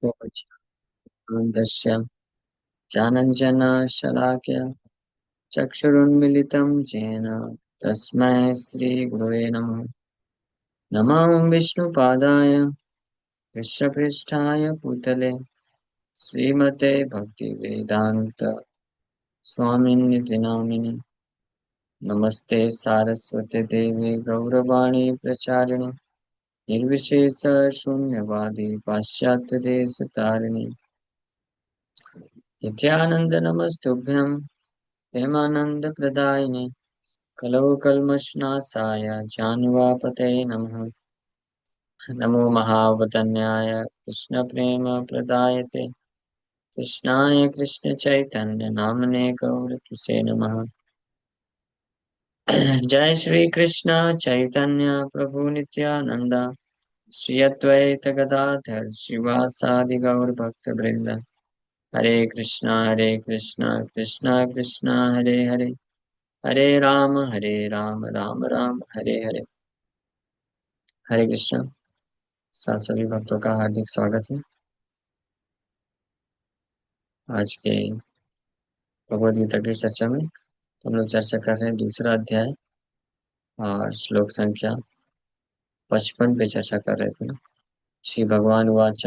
दस्य ज्ञानञ्जनशलाकया चक्षुरुन्मिलितं येन तस्मै श्रीगुरवे नमः। नमः विष्णुपादाय कृष्णपृष्ठाय भूतले श्रीमते भक्तिवेदान्त स्वामिन्निति नामिनि। नमस्ते सारस्वते देवी गौरवाणी प्रचारिणि निर्विशेष शून्यवादी पाश्चात्यदेशतारिणि नित्यानन्द नमस्तुभ्यं प्रेमानन्दप्रदायिनि कलौ कल्मषनाशाय जान्वापतये नमः। नमो महावदन्याय कृष्णप्रेमप्रदायते कृष्णाय कृष्णचैतन्यनाम्ने गौरकिसे नमः। जय श्री कृष्ण चैतन्य प्रभु नित्यानंद श्री अद्वैत गदाधर शिवासादि गौर भक्त वृंद। हरे कृष्णा कृष्णा कृष्णा हरे हरे हरे राम राम राम हरे हरे। हरे कृष्ण। सब सभी भक्तों का हार्दिक स्वागत है आज के भगवद गीता की चर्चा में। तो हम लोग चर्चा कर रहे हैं दूसरा अध्याय और श्लोक संख्या 55 पे चर्चा कर रहे थे। श्री भगवान उवाच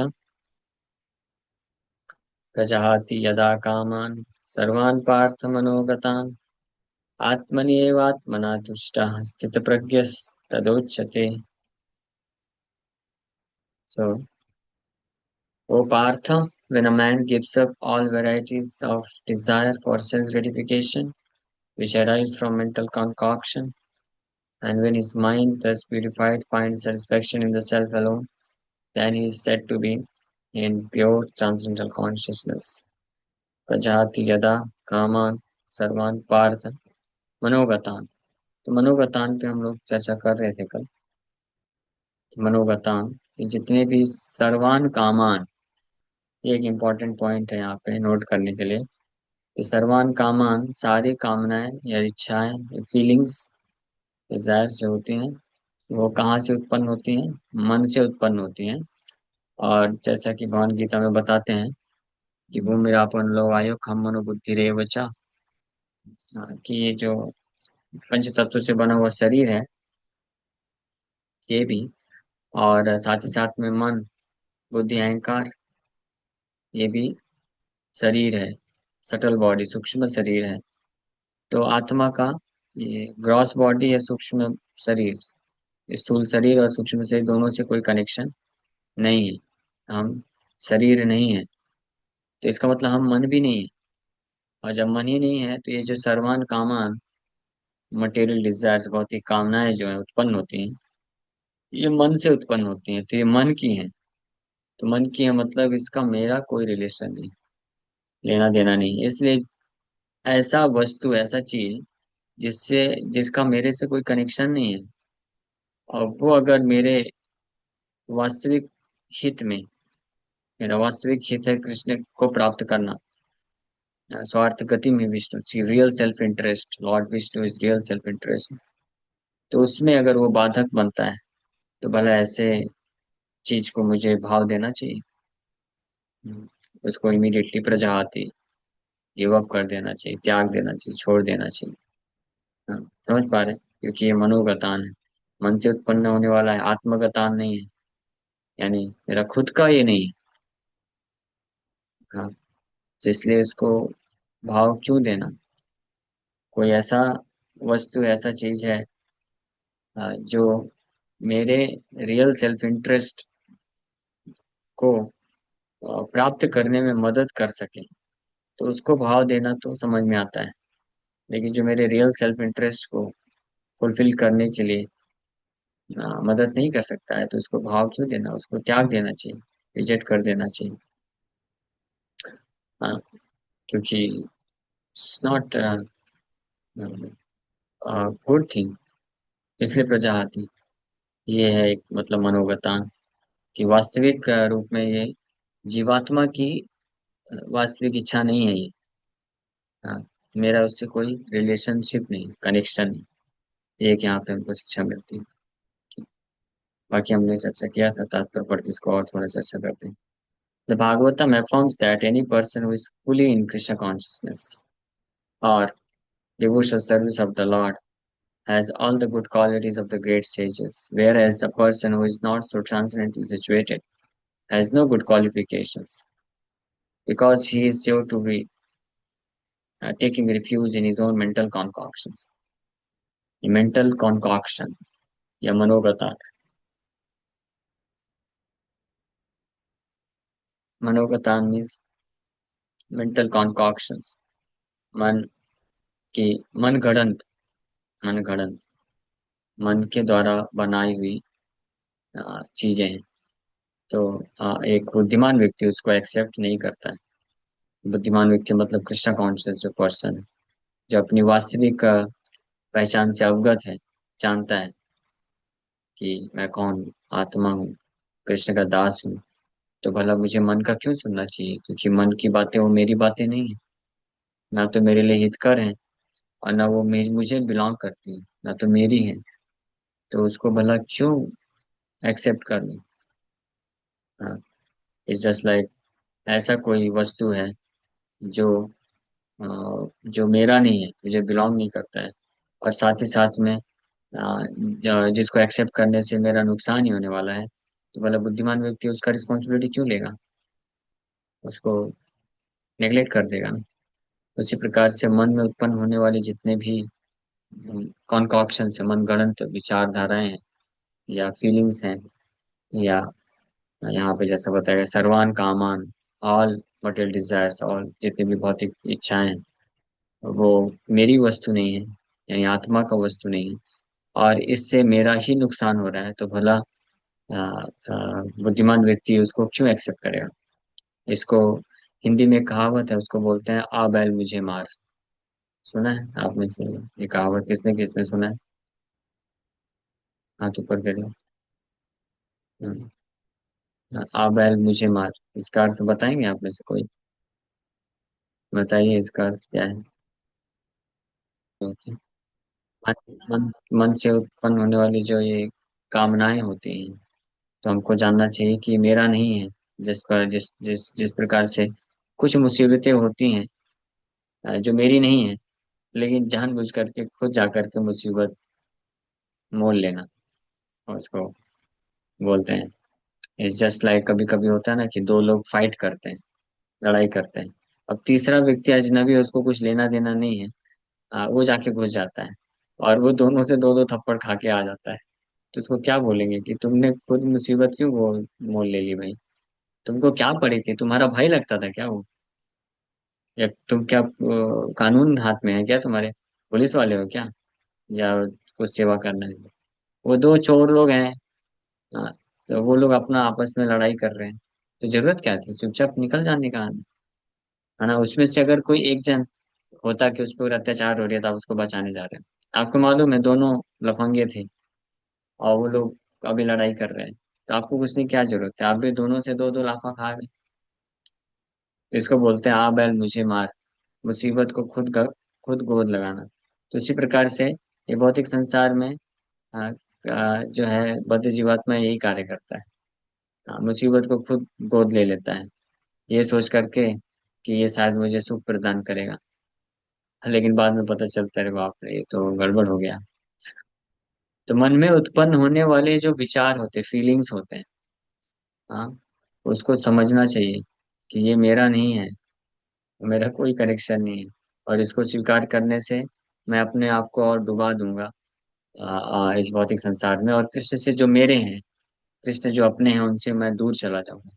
प्रजहाति यदा कामान् सर्वान् Partha मनोगतान् आत्मन्येवात्मना तुष्टः स्थितप्रज्ञस्तदोच्यते। So, O Partha, when a man gives up all varieties of desire for sense gratification, which arise from mental concoction, and when his mind, thus purified, finds satisfaction in the self alone, then he is said to be in pure transcendental consciousness. Prajahati yada kaman sarvan parth मनोगतान। तो मनोगतान पे हम लोग चर्चा कर रहे थे कल। मनोगतान ये जितने भी सर्वान कामान, ये एक इम्पोर्टेंट पॉइंट है यहाँ पे नोट करने के लिए कि सर्वान कामान सारी कामनाएं या इच्छाएं या फीलिंग्स डिजायर्स जो होती हैं वो कहाँ से उत्पन्न होती हैं? मन से उत्पन्न होती हैं। और जैसा कि भगवान गीता में बताते हैं कि वो मेरा अपन लो आयो खम मनो बुद्धि रे वचा, कि ये जो पंच तत्व से बना हुआ शरीर है ये भी, और साथ ही साथ में मन बुद्धि अहंकार ये भी शरीर है, सटल बॉडी सूक्ष्म शरीर है। तो आत्मा का ये ग्रॉस बॉडी या सूक्ष्म शरीर, स्थूल शरीर और सूक्ष्म शरीर दोनों से कोई कनेक्शन नहीं है। हम शरीर नहीं है तो इसका मतलब हम मन भी नहीं है। और जब मन ही नहीं है तो ये जो सर्वान कामान मटेरियल डिजायर्स भौतिक कामनाएं जो है उत्पन्न होती हैं ये मन से उत्पन्न होती हैं। तो ये मन की हैं। तो मन की है मतलब इसका मेरा कोई रिलेशन नहीं, लेना देना नहीं। इसलिए ऐसा वस्तु ऐसा चीज जिससे जिसका मेरे से कोई कनेक्शन नहीं है और वो अगर मेरे वास्तविक हित में, मेरा वास्तविक हित है कृष्ण को प्राप्त करना, स्वार्थ गति में विष्णु सी real self interest, Lord Vishnu is real self interest, तो उसमें अगर वो बाधक बनता है तो भला ऐसे चीज को मुझे भाव देना चाहिए? उसको इमीडिएटली प्रजाति गिव अप कर देना चाहिए, त्याग देना चाहिए, छोड़ देना चाहिए। हाँ, समझ पा रहे हैं? क्योंकि ये मनोगतान है, मन से उत्पन्न होने वाला है, आत्मगतान नहीं है। यानी मेरा खुद का ये नहीं है। हाँ, तो इसलिए उसको भाव क्यों देना? कोई ऐसा वस्तु ऐसा चीज है जो मेरे रियल सेल्फ इंटरेस्ट को प्राप्त करने में मदद कर सके तो उसको भाव देना तो समझ में आता है। लेकिन जो मेरे रियल सेल्फ इंटरेस्ट को फुलफिल करने के लिए मदद नहीं कर सकता है तो उसको भाव क्यों देना? उसको त्याग देना चाहिए, रिजेक्ट कर देना चाहिए। हाँ, क्योंकि इट्स नॉट गुड थिंग। इसलिए प्रजाति ये है एक मतलब मनोगतान कि वास्तविक रूप में ये जीवात्मा की वास्तविक इच्छा नहीं है ये। हाँ, मेरा उससे कोई रिलेशनशिप नहीं, कनेक्शन नहीं। ये एक यहाँ पे हमको शिक्षा मिलती है। बाकी हमने चर्चा किया था, तात्पर्य पढ़ के इसको और थोड़ा चर्चा करते हैं। The Bhagavatam affirms that any person who is fully in Krishna consciousness or devotional service of the Lord has all the good qualities of the great sages, whereas a person who is not so transcendently situated has no good qualifications because he is sure to be taking refuge in his own mental concoctions. A mental concoction या मनोगता मनोगता means mental कॉन्कॉक्शंस मन की मनगढ़ंत मनगढ़ंत मन के द्वारा बनाई हुई चीजें हैं। तो एक बुद्धिमान व्यक्ति उसको एक्सेप्ट नहीं करता है। बुद्धिमान व्यक्ति मतलब कृष्णा कॉन्शियस जो पर्सन है, जो अपनी वास्तविक पहचान से अवगत है, जानता है कि मैं कौन हूँ, आत्मा हूँ, कृष्ण का दास हूँ। तो भला मुझे मन का क्यों सुनना चाहिए, क्योंकि मन की बातें वो मेरी बातें नहीं है, ना तो मेरे लिए हितकर है और ना वो मुझे बिलोंग करती है, ना तो मेरी है। तो उसको भला क्यों एक्सेप्ट करनी। हाँ, इट्स जस्ट लाइक ऐसा कोई वस्तु है जो जो मेरा नहीं है, मुझे बिलोंग नहीं करता है, और साथ ही साथ में जिसको एक्सेप्ट करने से मेरा नुकसान ही होने वाला है, तो भला बुद्धिमान व्यक्ति उसका रिस्पॉन्सिबिलिटी क्यों लेगा, उसको नेग्लेक्ट कर देगा ना। उसी प्रकार से मन में उत्पन्न होने वाले जितने भी कॉन्कॉक्शन है, मनगढ़ंत विचारधाराएं हैं या फीलिंग्स हैं, या यहाँ पे जैसा बताया गया सर्वान कामान, ऑल मटेरियल डिजायर्स, ऑल जितनी भी भौतिक इच्छाएं हैं, वो मेरी वस्तु नहीं है, यानी आत्मा का वस्तु नहीं है, और इससे मेरा ही नुकसान हो रहा है। तो भला बुद्धिमान व्यक्ति उसको क्यों एक्सेप्ट करेगा। इसको हिंदी में कहावत है, उसको बोलते हैं आ बैल मुझे मार। सुना है आप में से ये कहावत किसने किसने सुना है? हाथ ऊपर करिए। हम्म, आ बैल मुझे मार, इसका अर्थ बताएंगे आप में से कोई? बताइए इसका अर्थ क्या है। ओके। मन मन मन से उत्पन्न होने वाली जो ये कामनाएं होती हैं, तो हमको जानना चाहिए कि ये मेरा नहीं है। जिस प्रकार से कुछ मुसीबतें होती हैं जो मेरी नहीं है, लेकिन जानबूझ करके खुद जा करके मुसीबत मोल लेना, और उसको बोलते हैं। इट्स जस्ट लाइक कभी कभी होता है ना कि दो लोग फाइट करते हैं, लड़ाई करते हैं, अब तीसरा व्यक्ति अजनबी है, उसको कुछ लेना देना नहीं है, वो जाके घुस जाता है और वो दोनों से दो दो थप्पड़ खा के आ जाता है। तो उसको क्या बोलेंगे कि तुमने खुद मुसीबत क्यों वो मोल ले ली भाई, तुमको क्या पड़ी थी, तुम्हारा भाई लगता था क्या वो, या तुम क्या कानून हाथ में है क्या तुम्हारे, पुलिस वाले हो क्या, या कुछ सेवा करना है। वो दो चोर लोग हैं। हाँ, तो वो लोग अपना आपस में लड़ाई कर रहे हैं, तो जरूरत क्या थी चुपचाप निकल जाने का, है ना। उसमें से अगर कोई एक जन होता कि उस पर अत्याचार हो रहा था, आप उसको बचाने जा रहे हैं, आपको मालूम है दोनों लफंगे थे और वो लोग अभी लड़ाई कर रहे हैं, तो आपको कुछ नहीं, क्या जरूरत है, आप भी दोनों से दो दो लाफा खा गए। तो इसको बोलते हैं आ बैल मुझे मार, मुसीबत को खुद गोद लगाना। तो इसी प्रकार से ये भौतिक संसार में जो है बद्ध जीवात्मा यही कार्य करता है। मुसीबत को खुद गोद ले लेता है, ये सोच करके कि ये शायद मुझे सुख प्रदान करेगा, लेकिन बाद में पता चलता है बाप रे ये तो गड़बड़ हो गया। तो मन में उत्पन्न होने वाले जो विचार होते, फीलिंग्स होते हैं, हाँ, उसको समझना चाहिए कि ये मेरा नहीं है, मेरा कोई कनेक्शन नहीं है, और इसको स्वीकार करने से मैं अपने आप को और डुबा दूंगा इस भौतिक संसार में, और कृष्ण से जो मेरे हैं, कृष्ण जो अपने हैं, उनसे मैं दूर चला जाऊंगा।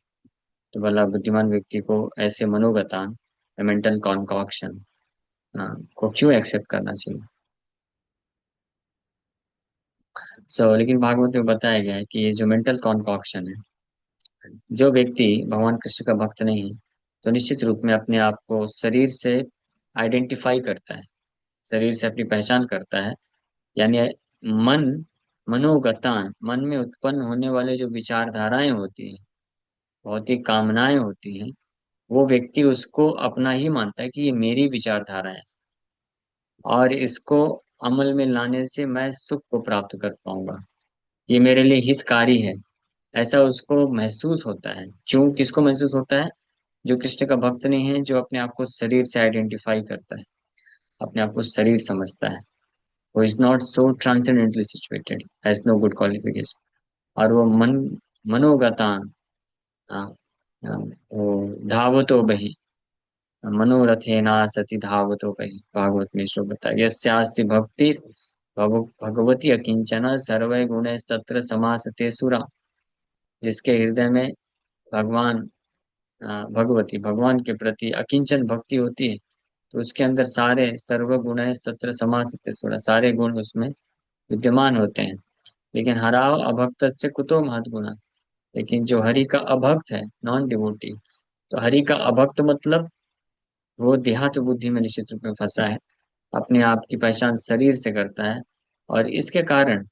तो भला बुद्धिमान व्यक्ति को ऐसे मनोगतान, मेंटल कॉन्कॉक्शन को क्यों एक्सेप्ट करना चाहिए। लेकिन भागवत में बताया गया है कि ये जो मेंटल कॉन्कॉक्शन है, जो व्यक्ति भगवान कृष्ण का भक्त नहीं है, तो निश्चित रूप में अपने आप को शरीर से आइडेंटिफाई करता है, शरीर से अपनी पहचान करता है। यानी मन मनोगतान, मन में उत्पन्न होने वाले जो विचारधाराएं होती हैं, भौतिक कामनाएं होती हैं, वो व्यक्ति उसको अपना ही मानता है कि ये मेरी विचारधारा है, और इसको अमल में लाने से मैं सुख को प्राप्त कर पाऊंगा, ये मेरे लिए हितकारी है। ऐसा उसको महसूस होता है। क्यों, किसको महसूस होता है? जो कृष्ण का भक्त नहीं है, जो अपने आप को शरीर से आइडेंटिफाई करता है, अपने आप को शरीर समझता है, वो is not so transcendentally situated, has no good qualification. और वो मनोगतान, हाँ, हाँ, वो धावतो बहि, मनोरथेना सति धावतो बहि, भागवत में श्लोक बताया, यस्यास्ति भक्ति भगवती अकिंचन सर्वै गुणैस्तत्र समासते सुरा। जिसके हृदय में भगवान, भगवती, भगवान के प्रति अकिंचन भक्ति होती है, तो उसके अंदर सारे सर्व गुण है तत्र समासित सुरा, सारे गुण उसमें विद्यमान होते हैं। लेकिन हराव अभक्त से कुतो महत गुणा। लेकिन जो हरि का अभक्त है, नॉन डिवोटी, तो हरि का अभक्त मतलब वो देहात बुद्धि में निश्चित रूप में फंसा है, अपने आप की पहचान शरीर से करता है। और इसके कारण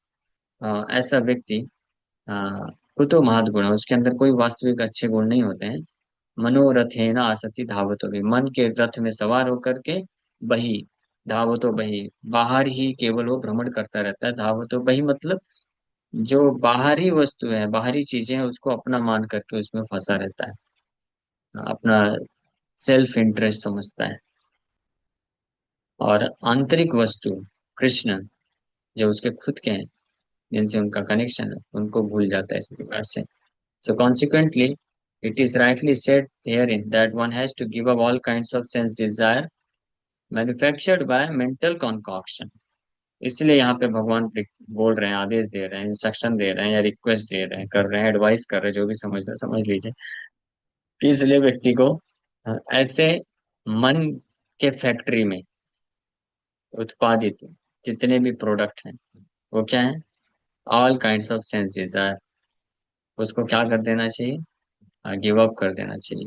ऐसा व्यक्ति अ, कुतो महत गुण, उसके अंदर कोई वास्तविक अच्छे गुण नहीं होते हैं। मनोरथेना आसक्ति धावतो भी, मन के रथ में सवार होकर के बही, धावतो बही, बाहर ही केवल वो भ्रमण करता रहता है। धावतो बही मतलब जो बाहरी वस्तु है, बाहरी चीजें हैं, उसको अपना मान करके उसमें फंसा रहता है, अपना सेल्फ इंटरेस्ट समझता है। और आंतरिक वस्तु कृष्ण, जो उसके खुद के हैं, जिनसे उनका कनेक्शन है, उनको भूल जाता है इस प्रकार से। So consequently, it is rightly said herein that one has to give up all kinds of sense desire manufactured by mental concoction. इसलिए यहाँ पे भगवान बोल रहे हैं, आदेश दे रहे हैं, इंस्ट्रक्शन दे रहे हैं, या रिक्वेस्ट दे रहे हैं, कर रहे हैं, एडवाइस कर रहे हैं, जो भी समझ रहे हैं, समझ लीजिए कि इसलिए व्यक्ति को ऐसे मन के फैक्ट्री में उत्पादित जितने भी प्रोडक्ट हैं, वो क्या है? All kinds of sense desire, उसको क्या कर देना चाहिए? गिव अप कर देना चाहिए।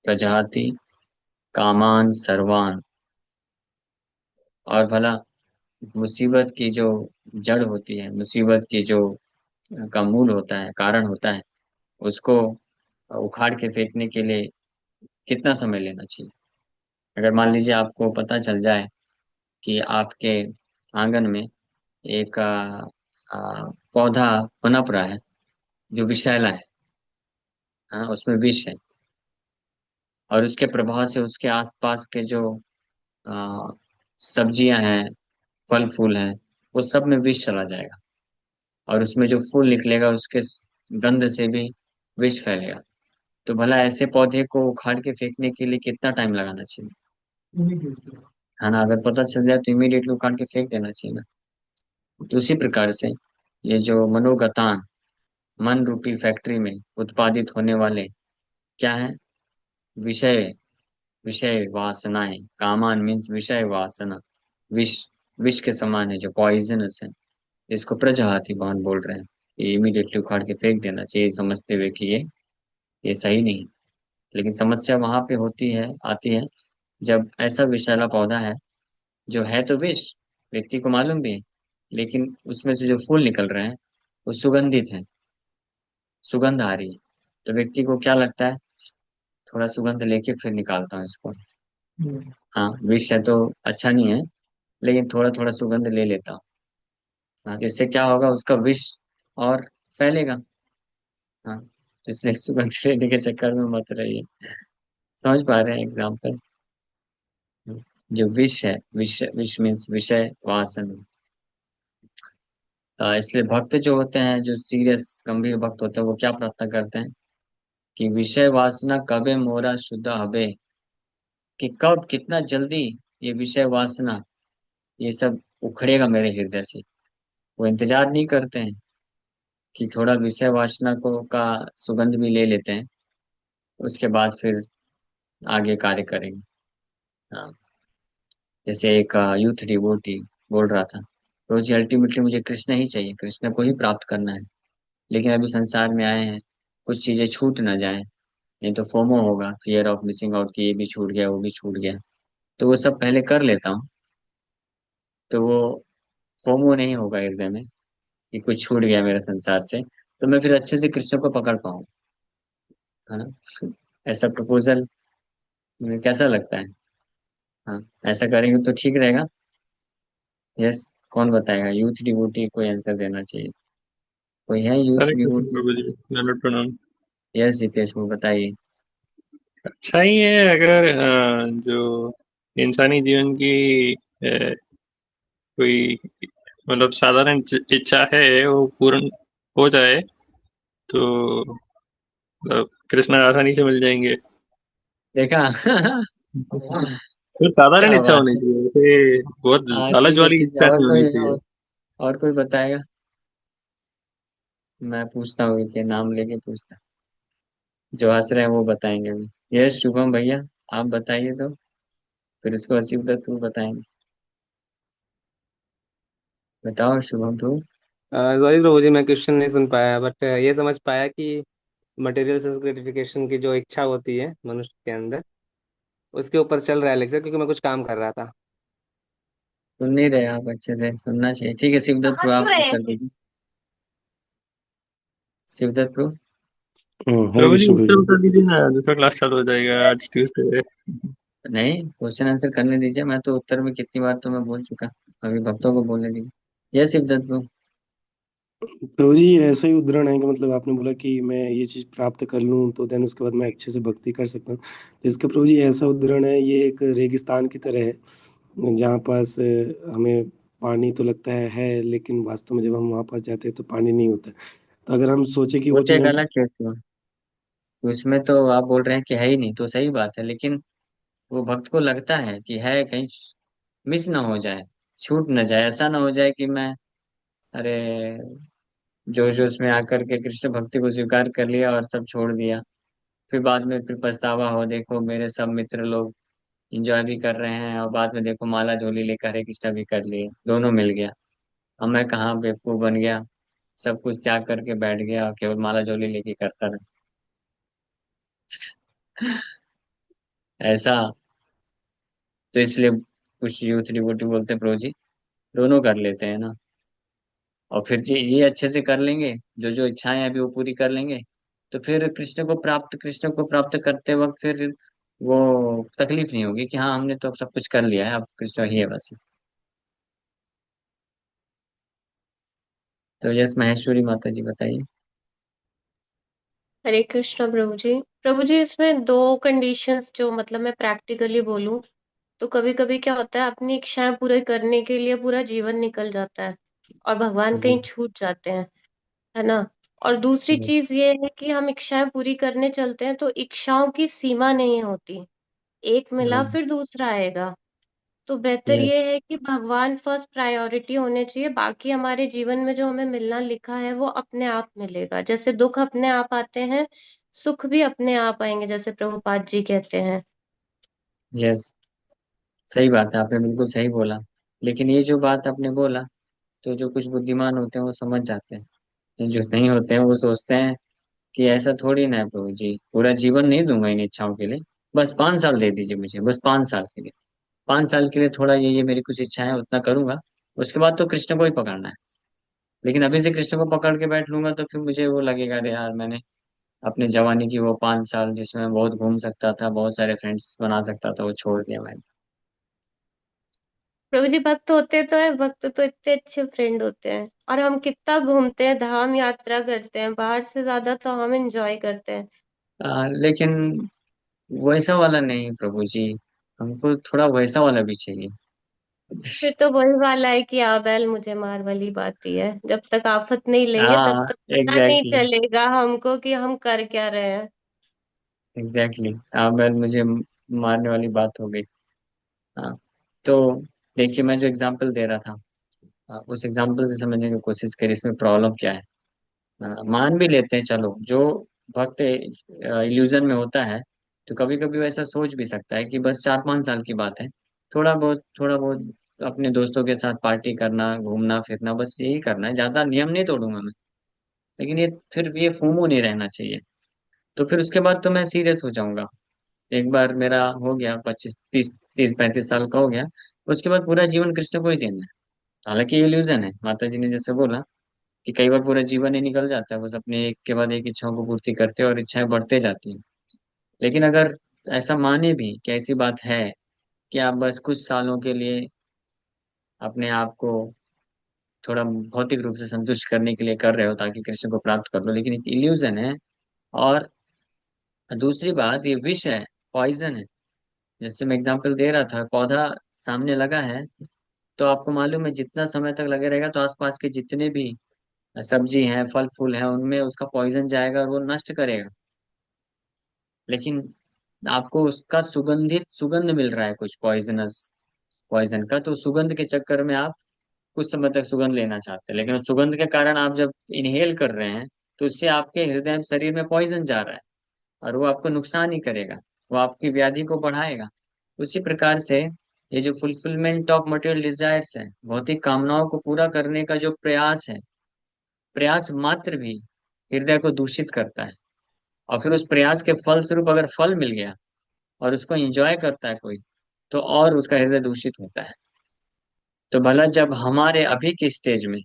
प्रजाति कामान सर्वान। और भला मुसीबत की जो जड़ होती है, मुसीबत की जो का मूल होता है, कारण होता है, उसको उखाड़ के फेंकने के लिए कितना समय लेना चाहिए? अगर मान लीजिए आपको पता चल जाए कि आपके आंगन में एक पौधा पनप रहा है जो विषैला है, हाँ, उसमें विष है, और उसके प्रभाव से उसके आसपास के जो आ, सब्जियां हैं, फल फूल हैं, वो सब में विष चला जाएगा। और उसमें जो फूल निकलेगा उसके गंध से भी विष फैलेगा। तो भला ऐसे पौधे को उखाड़ के फेंकने के लिए कितना टाइम लगाना चाहिए? है ना, अगर पता चल जाए तो इमीडिएटली उखाड़ के फेंक देना चाहिए ना। तो उसी प्रकार से ये जो मनोगतान, मन रूपी फैक्ट्री में उत्पादित होने वाले क्या है? विषय, विषय वासनाएं, कामान मीन्स विषय वासना, विष, विष के समान है, जो पॉइजनस है। इसको प्रजाति बाण बोल रहे हैं। ये इमीडिएटली उखाड़ के फेंक देना चाहिए, समझते हुए कि ये सही नहीं। लेकिन समस्या वहां पे होती है, आती है, जब ऐसा विषैला पौधा है, जो है तो विष, व्यक्ति को मालूम भी है, लेकिन उसमें से जो फूल निकल रहे हैं वो सुगंधित है, सुगंध आ रही है। तो व्यक्ति को क्या लगता है? थोड़ा सुगंध लेके फिर निकालता हूँ इसको। हाँ, विष है तो अच्छा नहीं है, लेकिन थोड़ा थोड़ा सुगंध ले लेता हूँ। हाँ, तो इससे क्या होगा? उसका विष और फैलेगा। हाँ, तो इसलिए सुगंध लेने के चक्कर में मत रहिए। समझ पा रहे हैं एग्जाम्पल? जो विष है, विष, विष मीन्स विषय वासन। इसलिए भक्त जो होते हैं, जो सीरियस गंभीर भक्त होते हैं, वो क्या प्रार्थना करते हैं? कि विषय वासना कबे मोरा शुद्ध हबे, कि कब, कितना जल्दी ये विषय वासना, ये सब उखड़ेगा मेरे हृदय से। वो इंतजार नहीं करते हैं कि थोड़ा विषय वासना को का सुगंध भी ले लेते हैं, उसके बाद फिर आगे कार्य करेंगे। हाँ, जैसे एक यूथ डिवोटी बोल रहा था, रोजी अल्टीमेटली मुझे कृष्ण ही चाहिए, कृष्ण को ही प्राप्त करना है, लेकिन अभी संसार में आए हैं, कुछ चीजें छूट ना जाए, नहीं तो फोमो होगा, फियर ऑफ मिसिंग आउट, कि ये भी छूट गया, वो भी छूट गया। तो वो सब पहले कर लेता हूँ, तो वो फोमो नहीं होगा हृदय में कि कुछ छूट गया मेरे संसार से, तो मैं फिर अच्छे से कृष्ण को पकड़ पाऊँ। है ना? ऐसा प्रपोजल कैसा लगता है? हाँ, ऐसा करेंगे तो ठीक रहेगा। यस, कौन बताएगा? यूथ डिवोटी को आंसर देना चाहिए। कोई है यूथ हरे कृष्ण डिवोटी? प्रभु जी, दंडवत प्रणाम। यस जितेश को बताइए। अच्छा ही है अगर जो इंसानी जीवन की कोई मतलब साधारण इच्छा है वो पूर्ण हो जाए तो मतलब कृष्ण आसानी से मिल जाएंगे। देखा। तो साधारण क्या इच्छा बात होनी है। चाहिए, वैसे बहुत हाँ लालच ठीक है वाली ठीक है, इच्छा नहीं होनी चाहिए। और कोई बताएगा? मैं पूछता हूँ कि नाम लेके पूछता। जो हंस रहे हैं वो बताएंगे अभी। यस शुभम भैया, आप बताइए तो, फिर उसको हंसी उधर तू बताएंगे। बताओ शुभम तू। सॉरी प्रभु जी, मैं क्वेश्चन नहीं सुन पाया, बट ये समझ पाया कि मटेरियल सेंस ग्रेटिफिकेशन की जो इच्छा होती है मनुष्य के अंदर, उसके ऊपर चल रहा है लेक्चर, क्योंकि मैं कुछ काम कर रहा था। सुन नहीं रहे आप? अच्छे से सुनना चाहिए। ठीक है शिवदत्त प्रो, आप कर दीजिए। शिवदत्त प्रो। प्रभु हरे जी कृष्ण प्रभु उत्तर जी। बता दीजिए ना, दूसरा क्लास चालू हो जाएगा आज ट्यूसडे। नहीं, क्वेश्चन आंसर करने दीजिए। मैं तो उत्तर में कितनी बार तो मैं बोल चुका। अभी भक्तों को बोलने दीजिए। यस शिवदत्त प्रो। प्रभु जी, ऐसा ही उदाहरण है कि मतलब आपने बोला कि मैं ये चीज प्राप्त कर लूं तो देन उसके बाद मैं अच्छे से भक्ति कर सकता हूँ। तो इसका प्रभु जी ऐसा उदाहरण है, ये एक रेगिस्तान की तरह है जहाँ पास हमें पानी तो लगता है लेकिन वास्तव में जब हम वहां पास जाते हैं तो पानी नहीं होता। तो अगर हम सोचे कि वो वो तो चीज एक हम अलग केस हुआ। उसमें तो आप बोल रहे हैं कि है ही नहीं, तो सही बात है, लेकिन वो भक्त को लगता है कि है, कहीं मिस ना हो जाए, छूट ना जाए। ऐसा ना हो जाए कि मैं, अरे, जोश जोश में आकर के कृष्ण भक्ति को स्वीकार कर लिया और सब छोड़ दिया। फिर बाद में फिर पछतावा हो, देखो मेरे सब मित्र लोग एंजॉय भी कर रहे हैं और बाद में देखो माला झोली लेकर हरे कृष्णा भी कर लिए, दोनों मिल गया। अब मैं कहाँ बेवकूफ बन गया, सब कुछ त्याग करके बैठ गया और केवल माला झोली लेके करता रहा। ऐसा। तो इसलिए कुछ यूथ डिवोटी बोलते हैं, प्रो जी दोनों कर लेते हैं ना, और फिर ये अच्छे से कर लेंगे, जो जो इच्छाएं हैं अभी वो पूरी कर लेंगे, तो फिर कृष्ण को प्राप्त करते वक्त फिर वो तकलीफ नहीं होगी कि हाँ हमने तो अब सब कुछ कर लिया है, अब कृष्ण ही है बस। तो यस महेश्वरी माता जी बताइए। हरे कृष्णा प्रभु जी। प्रभु जी इसमें दो कंडीशंस जो मतलब मैं प्रैक्टिकली बोलूं तो कभी कभी क्या होता है, अपनी इच्छाएं पूरे करने के लिए पूरा जीवन निकल जाता है और भगवान जी। कहीं छूट जाते हैं, है ना। और दूसरी यस। चीज ये है कि हम इच्छाएं पूरी करने चलते हैं तो इच्छाओं की सीमा नहीं होती, एक मिला फिर दूसरा आएगा। तो बेहतर ये यस। है कि भगवान फर्स्ट प्रायोरिटी होने चाहिए, बाकी हमारे जीवन में जो हमें मिलना लिखा है वो अपने आप मिलेगा। जैसे दुख अपने आप आते हैं, सुख भी अपने आप आएंगे, जैसे प्रभुपाद जी कहते हैं। यस सही बात है, आपने बिल्कुल सही बोला। लेकिन ये जो बात आपने बोला, तो जो कुछ बुद्धिमान होते हैं वो समझ जाते हैं, जो नहीं होते हैं वो सोचते हैं कि ऐसा थोड़ी ना है प्रभु जी, पूरा जीवन नहीं दूंगा इन इच्छाओं के लिए, बस 5 साल दे दीजिए मुझे, बस 5 साल के लिए। 5 साल के लिए थोड़ा ये मेरी कुछ इच्छाएं उतना करूंगा, उसके बाद तो कृष्ण को ही पकड़ना है। लेकिन अभी से कृष्ण को पकड़ के बैठ लूंगा तो फिर मुझे वो लगेगा, अरे यार मैंने अपनी जवानी की वो 5 साल जिसमें मैं बहुत घूम सकता था, बहुत सारे फ्रेंड्स बना सकता था, वो छोड़ दिया मैंने। प्रभु जी भक्त होते तो है, भक्त तो इतने अच्छे फ्रेंड होते हैं, और हम कितना घूमते हैं, धाम यात्रा करते हैं, बाहर से ज्यादा तो हम एंजॉय करते हैं। लेकिन वैसा वाला नहीं प्रभु जी, हमको थोड़ा वैसा वाला भी चाहिए। फिर तो वही वाला है कि आ बैल मुझे मार वाली बात ही है, जब तक आफत नहीं लेंगे तब हाँ तक पता नहीं एग्जैक्टली। चलेगा हमको कि हम कर क्या रहे हैं। एग्जैक्टली अब मुझे मारने वाली बात हो गई। हाँ। तो देखिए मैं जो एग्जांपल दे रहा था, उस एग्जांपल से समझने की कोशिश करिए इसमें प्रॉब्लम क्या है। मान भी लेते हैं, चलो जो भक्त इल्यूजन में होता है, तो कभी कभी वैसा सोच भी सकता है कि बस 4-5 साल की बात है, थोड़ा बहुत अपने दोस्तों के साथ पार्टी करना, घूमना फिरना, बस यही करना है, ज्यादा नियम नहीं तोड़ूंगा मैं। लेकिन ये फिर ये फोमो नहीं रहना चाहिए। तो फिर उसके बाद तो मैं सीरियस हो जाऊंगा। एक बार मेरा हो गया 25 30 30 35 साल का हो गया, उसके बाद पूरा जीवन कृष्ण को ही देना है। हालांकि ये इल्यूजन है, माता जी ने जैसे बोला कि कई बार पूरा जीवन ही निकल जाता है, बस अपने एक के बाद एक इच्छाओं को पूर्ति करते हैं और इच्छाएं बढ़ते जाती हैं। लेकिन अगर ऐसा माने भी कि ऐसी बात है कि आप बस कुछ सालों के लिए अपने आप को थोड़ा भौतिक रूप से संतुष्ट करने के लिए कर रहे हो ताकि कृष्ण को प्राप्त कर लो, लेकिन एक इल्यूजन है। और दूसरी बात, ये विष है, पॉइजन है। जैसे मैं एग्जांपल दे रहा था, पौधा सामने लगा है, तो आपको मालूम है जितना समय तक लगे रहेगा तो आसपास के जितने भी सब्जी हैं, फल फूल हैं, उनमें उसका पॉइजन जाएगा और वो नष्ट करेगा। लेकिन आपको उसका सुगंध मिल रहा है कुछ पॉइजनस, पॉइजन का, तो सुगंध के चक्कर में आप कुछ समय तक सुगंध लेना चाहते हैं, लेकिन उस सुगंध के कारण आप जब इनहेल कर रहे हैं तो उससे आपके हृदय शरीर में पॉइजन जा रहा है, और वो आपको नुकसान ही करेगा, वो आपकी व्याधि को बढ़ाएगा। उसी प्रकार से ये जो फुलफिलमेंट ऑफ मटेरियल डिजायर्स है, भौतिक कामनाओं को पूरा करने का जो प्रयास है, प्रयास मात्र भी हृदय को दूषित करता है। और फिर उस प्रयास के फल स्वरूप अगर फल मिल गया और उसको एंजॉय करता है कोई, तो और उसका हृदय दूषित होता है। तो भला जब हमारे अभी की स्टेज में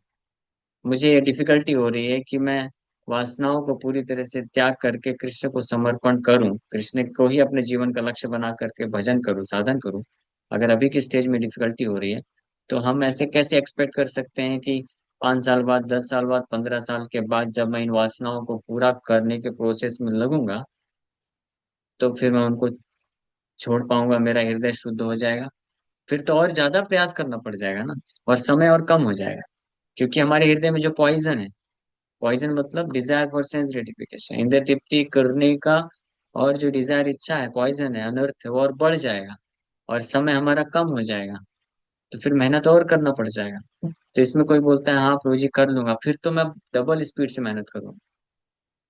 मुझे ये डिफिकल्टी हो रही है कि मैं वासनाओं को पूरी तरह से त्याग करके कृष्ण को समर्पण करूं, कृष्ण को ही अपने जीवन का लक्ष्य बना करके भजन करूं, साधन करूं, अगर अभी की स्टेज में डिफिकल्टी हो रही है, तो हम ऐसे कैसे एक्सपेक्ट कर सकते हैं कि 5 साल बाद, 10 साल बाद, 15 साल के बाद जब मैं इन वासनाओं को पूरा करने के प्रोसेस में लगूंगा तो फिर मैं उनको छोड़ पाऊंगा, मेरा हृदय शुद्ध हो जाएगा? फिर तो और ज्यादा प्रयास करना पड़ जाएगा ना, और समय और कम हो जाएगा। क्योंकि हमारे हृदय में जो पॉइजन है, पॉइजन मतलब डिजायर फॉर सेंस ग्रेटिफिकेशन, इंद्रिय तृप्ति करने का, और जो डिजायर इच्छा है, पॉइजन है, अनर्थ है, वो और बढ़ जाएगा, और समय हमारा कम हो जाएगा, तो फिर मेहनत और करना पड़ जाएगा। तो इसमें कोई बोलता है हाँ प्रभु जी कर लूंगा, फिर तो मैं डबल स्पीड से मेहनत करूंगा।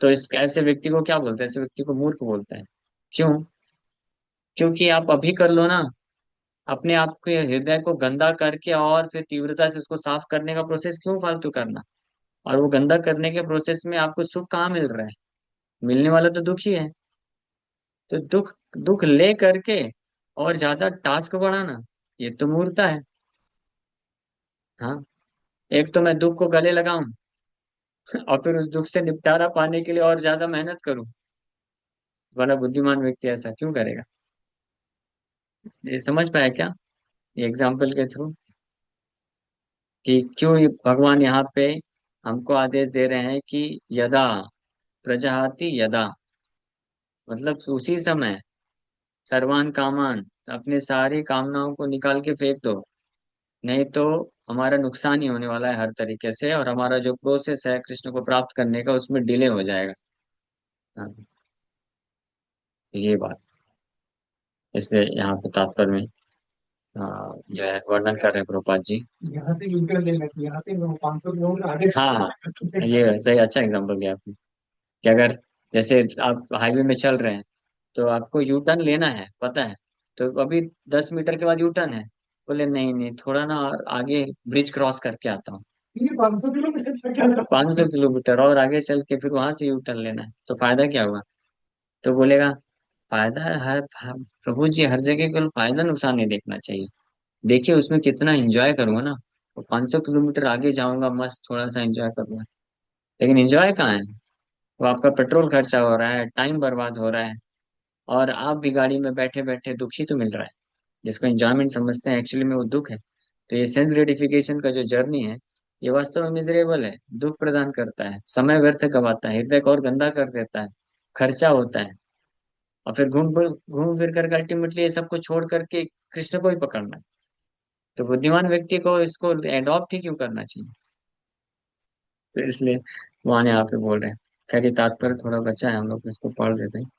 तो इस ऐसे व्यक्ति को क्या बोलते हैं? ऐसे व्यक्ति को मूर्ख बोलते हैं। क्यों? क्योंकि आप अभी कर लो ना, अपने आप के हृदय को गंदा करके और फिर तीव्रता से उसको साफ करने का प्रोसेस क्यों फालतू करना? और वो गंदा करने के प्रोसेस में आपको सुख कहाँ मिल रहा है? मिलने वाला तो दुख ही है। तो दुख दुख ले करके और ज्यादा टास्क बढ़ाना, ये तो मूर्खता है। हाँ, एक तो मैं दुख को गले लगाऊं और फिर उस दुख से निपटारा पाने के लिए और ज्यादा मेहनत करूं। बड़ा बुद्धिमान व्यक्ति ऐसा क्यों करेगा? ये समझ पाया क्या, ये एग्जाम्पल के थ्रू, कि क्यों ये भगवान यहाँ पे हमको आदेश दे रहे हैं कि यदा प्रजाति यदा, मतलब उसी समय सर्वान कामान, अपने सारी कामनाओं को निकाल के फेंक दो, नहीं तो हमारा नुकसान ही होने वाला है हर तरीके से, और हमारा जो प्रोसेस है कृष्ण को प्राप्त करने का उसमें डिले हो जाएगा। हाँ, ये बात, इसलिए यहाँ पे तात्पर्य में जो है वर्णन कर रहे हैं प्रभुपाद जी। यहाँ से यूटर्न लेना चाहिए, यहाँ से 500 किलोमीटर आगे। हाँ, ये सही, अच्छा एग्जाम्पल दिया आपने, कि अगर जैसे आप हाईवे में चल रहे हैं तो आपको यू टर्न लेना है, पता है, तो अभी 10 मीटर के बाद यू टर्न है, बोले नहीं नहीं थोड़ा ना और आगे ब्रिज क्रॉस करके आता हूँ, 500 किलोमीटर, 500 किलोमीटर और आगे चल के फिर वहां से यू टर्न लेना है, तो फायदा क्या हुआ? तो बोलेगा फायदा है प्रभु जी हर जगह केवल फायदा नुकसान नहीं देखना चाहिए, देखिए उसमें कितना एंजॉय करूंगा ना, तो 500 किलोमीटर आगे जाऊंगा, मस्त थोड़ा सा एंजॉय करूंगा। लेकिन एंजॉय कहाँ है? वो आपका पेट्रोल खर्चा हो रहा है, टाइम बर्बाद हो रहा है, और आप भी गाड़ी में बैठे बैठे दुखी तो मिल रहा है। जिसको एंजॉयमेंट समझते हैं एक्चुअली में वो दुख है। तो ये सेंस ग्रेटिफिकेशन का जो जर्नी है, ये वास्तव में मिजरेबल है, दुख प्रदान करता है, समय व्यर्थ गवाता है, हृदय को और गंदा कर देता है, खर्चा होता है, और फिर घूम फिर करके अल्टीमेटली ये सब कुछ छोड़ करके कृष्ण को ही पकड़ना है। तो बुद्धिमान व्यक्ति को इसको एडॉप्ट ही क्यों करना चाहिए? तो इसलिए वहां यहाँ पे बोल रहे हैं। खैर ये तात्पर्य थोड़ा बचा है, हम लोग इसको पढ़ देते हैं।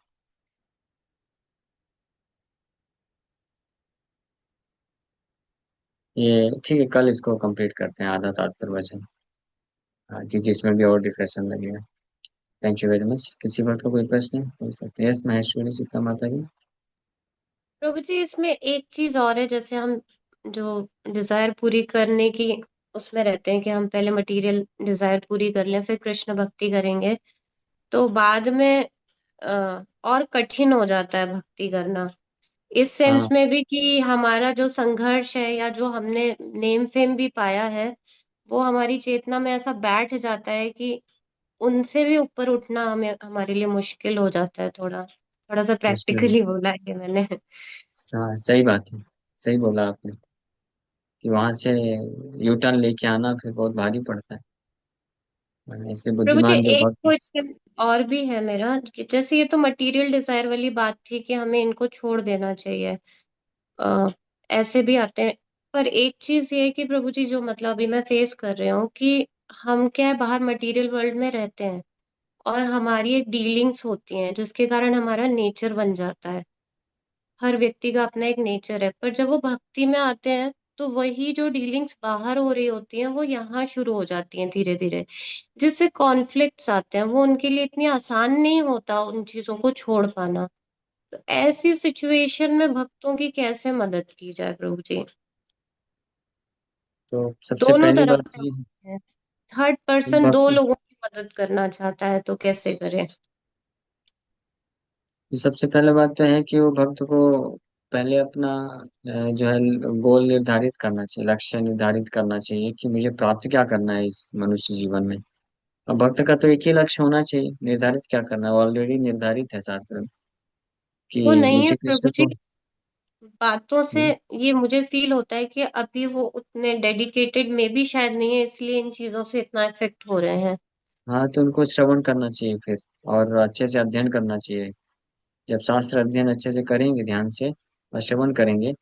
ये ठीक है, कल इसको कंप्लीट करते हैं, आधा तात्पर्य बचा है। हाँ, क्योंकि इसमें भी और डिस्कशन लगेगा। Thank you very much. किसी बात का कोई प्रश्न है पूछ सकते हैं। यस महेश्वरी सीता माता जी। प्रभु जी इसमें एक चीज और है, जैसे हम जो डिजायर पूरी करने की उसमें रहते हैं कि हम पहले मटेरियल डिजायर पूरी कर लें फिर कृष्ण भक्ति करेंगे, तो बाद में और कठिन हो जाता है भक्ति करना, इस सेंस हाँ, में भी कि हमारा जो संघर्ष है या जो हमने नेम फेम भी पाया है वो हमारी चेतना में ऐसा बैठ जाता है कि उनसे भी ऊपर उठना हमें हमारे लिए मुश्किल हो जाता है, थोड़ा थोड़ा सा मुश्किल। प्रैक्टिकली बोला है ये मैंने। हाँ, सही बात है, सही बोला आपने। कि वहां से यू टर्न लेके आना फिर बहुत भारी पड़ता है, इसलिए प्रभु जी, बुद्धिमान जो एक भक्त। क्वेश्चन और भी है मेरा कि जैसे ये तो मटेरियल डिजायर वाली बात थी कि हमें इनको छोड़ देना चाहिए, आ, ऐसे भी आते हैं। पर एक चीज ये है कि प्रभु जी, जो मतलब अभी मैं फेस कर रही हूँ कि हम क्या है, बाहर मटेरियल वर्ल्ड में रहते हैं और हमारी एक डीलिंग्स होती हैं जिसके कारण हमारा नेचर बन जाता है। हर व्यक्ति का अपना एक नेचर है, पर जब वो भक्ति में आते हैं तो वही जो डीलिंग्स बाहर हो रही होती हैं वो यहाँ शुरू हो जाती हैं धीरे धीरे, जिससे कॉन्फ्लिक्ट्स आते हैं। वो उनके लिए इतनी आसान नहीं होता उन चीजों को छोड़ पाना। तो ऐसी सिचुएशन में भक्तों की कैसे मदद की जाए प्रभु जी? तो सबसे दोनों पहली तरफ बात से ये है, थर्ड है, पर्सन दो भक्त लोगों की मदद करना चाहता है तो कैसे करे? सबसे पहले बात तो है कि वो भक्त को पहले अपना जो है गोल निर्धारित करना चाहिए, लक्ष्य निर्धारित करना चाहिए कि मुझे प्राप्त क्या करना है इस मनुष्य जीवन में। अब भक्त का तो एक ही लक्ष्य होना चाहिए, निर्धारित क्या करना है ऑलरेडी निर्धारित है शास्त्र में कि वो नहीं है मुझे प्रभु कृष्ण जी, को। बातों से हम्म, ये मुझे फील होता है कि अभी वो उतने डेडिकेटेड में भी शायद नहीं है, इसलिए इन चीजों से इतना इफेक्ट हो रहे हैं। हाँ तो उनको श्रवण करना चाहिए फिर, और अच्छे से अध्ययन करना चाहिए। जब शास्त्र अध्ययन अच्छे से करेंगे ध्यान से और श्रवण करेंगे,